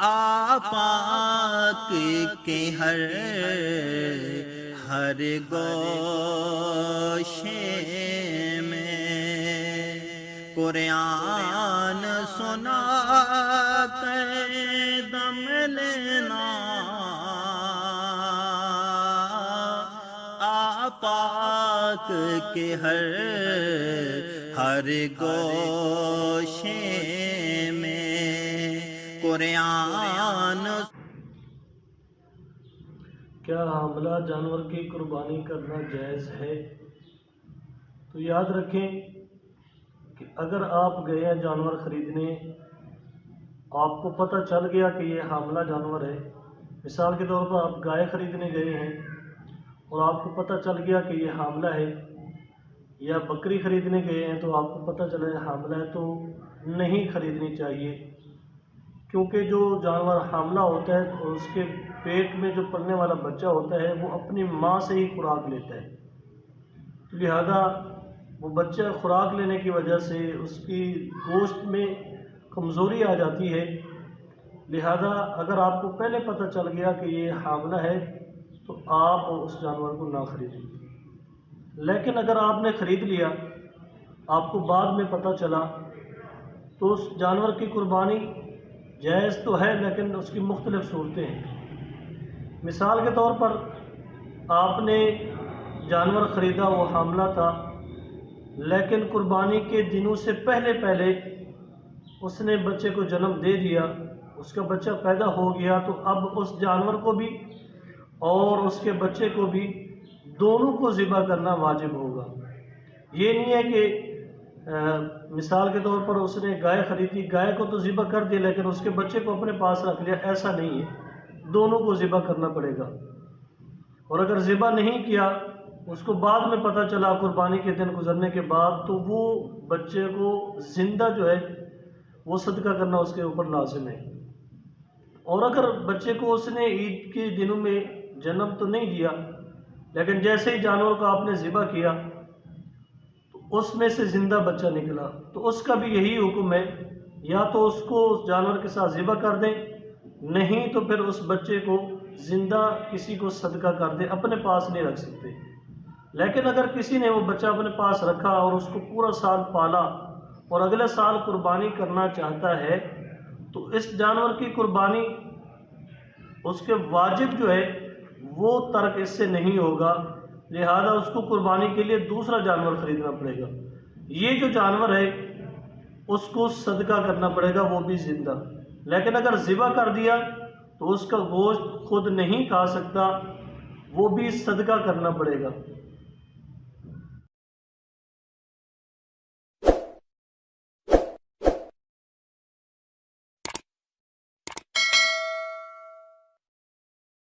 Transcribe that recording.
آفاق کے ہر گوشے میں قرآن سنا کر دم لینا، آفاق کے ہر گوشے میں قرآن۔ کیا حاملہ جانور کی قربانی کرنا جائز ہے؟ تو یاد رکھیں کہ اگر آپ گئے ہیں جانور خریدنے، آپ کو پتہ چل گیا کہ یہ حاملہ جانور ہے، مثال کے طور پر آپ گائے خریدنے گئے ہیں اور آپ کو پتہ چل گیا کہ یہ حاملہ ہے، یا بکری خریدنے گئے ہیں تو آپ کو پتہ چلا ہے حاملہ ہے، تو نہیں خریدنی چاہیے، کیونکہ جو جانور حاملہ ہوتا ہے اور اس کے پیٹ میں جو پلنے والا بچہ ہوتا ہے وہ اپنی ماں سے ہی خوراک لیتا ہے، لہذا وہ بچہ خوراک لینے کی وجہ سے اس کی گوشت میں کمزوری آ جاتی ہے، لہذا اگر آپ کو پہلے پتہ چل گیا کہ یہ حاملہ ہے تو آپ اس جانور کو نہ خریدیں۔ لیکن اگر آپ نے خرید لیا، آپ کو بعد میں پتہ چلا، تو اس جانور کی قربانی جائز تو ہے، لیکن اس کی مختلف صورتیں ہیں۔ مثال کے طور پر آپ نے جانور خریدا، وہ حاملہ تھا، لیکن قربانی کے دنوں سے پہلے اس نے بچے کو جنم دے دیا، اس کا بچہ پیدا ہو گیا، تو اب اس جانور کو بھی اور اس کے بچے کو بھی دونوں کو ذبح کرنا واجب ہوگا۔ یہ نہیں ہے کہ مثال کے طور پر اس نے گائے خریدی، گائے کو تو ذبح کر دیا لیکن اس کے بچے کو اپنے پاس رکھ لیا، ایسا نہیں ہے، دونوں کو ذبح کرنا پڑے گا۔ اور اگر ذبح نہیں کیا، اس کو بعد میں پتہ چلا قربانی کے دن گزرنے کے بعد، تو وہ بچے کو زندہ جو ہے وہ صدقہ کرنا اس کے اوپر لازم ہے۔ اور اگر بچے کو اس نے عید کے دنوں میں جنم تو نہیں دیا، لیکن جیسے ہی جانور کو آپ نے ذبح کیا تو اس میں سے زندہ بچہ نکلا، تو اس کا بھی یہی حکم ہے، یا تو اس کو اس جانور کے ساتھ ذبح کر دیں، نہیں تو پھر اس بچے کو زندہ کسی کو صدقہ کر دیں، اپنے پاس نہیں رکھ سکتے۔ لیکن اگر کسی نے وہ بچہ اپنے پاس رکھا اور اس کو پورا سال پالا اور اگلے سال قربانی کرنا چاہتا ہے، تو اس جانور کی قربانی اس کے واجب جو ہے وہ ترک اس سے نہیں ہوگا، لہذا اس کو قربانی کے لیے دوسرا جانور خریدنا پڑے گا۔ یہ جو جانور ہے اس کو صدقہ کرنا پڑے گا، وہ بھی زندہ۔ لیکن اگر ذبح کر دیا تو اس کا گوشت خود نہیں کھا سکتا، وہ بھی صدقہ کرنا پڑے گا۔